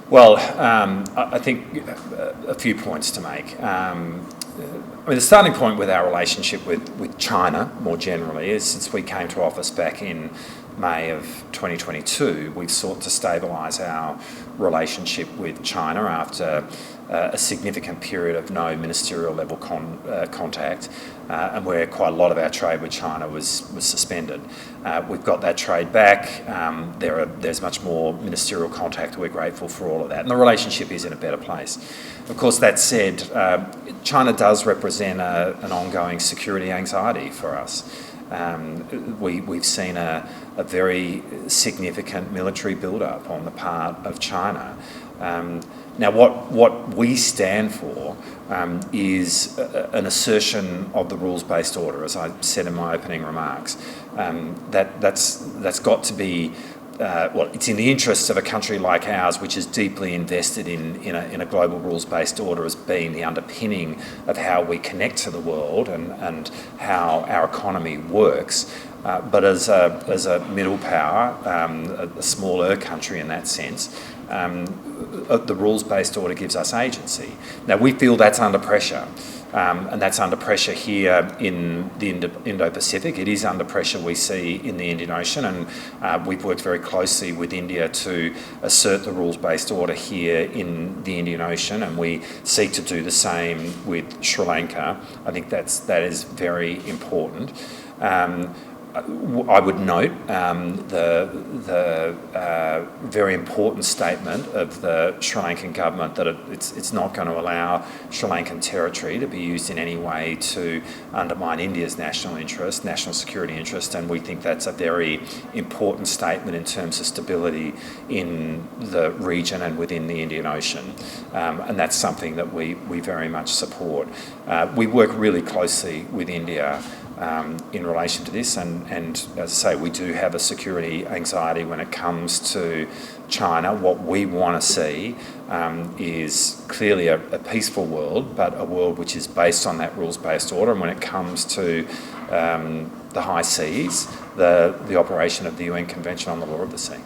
Well, I think a few points to make. The starting point with our relationship with China, more generally, is since we came to office back in May of 2022, we've sought to stabilise our relationship with China after a significant period of no ministerial level contact, and where quite a lot of our trade with China was suspended. We've got that trade back. There's much more ministerial contact. We're grateful for all of that, and the relationship is in a better place. Of course, that said, China does represent an ongoing security anxiety for us. We've seen a very significant military build-up on the part of China. Now, what we stand for is an assertion of the rules-based order, as I said in my opening remarks. That's got to be. It's in the interests of a country like ours, which is deeply invested in a global rules-based order as being the underpinning of how we connect to the world and how our economy works. But as a middle power, a smaller country in that sense, the rules-based order gives us agency. Now, we feel that's under pressure. And that's under pressure here in the Indo-Pacific. It is under pressure we see in the Indian Ocean, and we've worked very closely with India to assert the rules-based order here in the Indian Ocean, and we seek to do the same with Sri Lanka. I think that is very important. I would note the very important statement of the Sri Lankan government that it's not going to allow Sri Lankan territory to be used in any way to undermine India's national interest, national security interest, and we think that's a very important statement in terms of stability in the region and within the Indian Ocean, and that's something that we very much support. We work really closely with India in relation to this, and as I say, we do have a security anxiety when it comes to China. What we want to see is clearly a peaceful world, but a world which is based on that rules-based order, and when it comes to the high seas, the operation of the UN Convention on the Law of the Sea.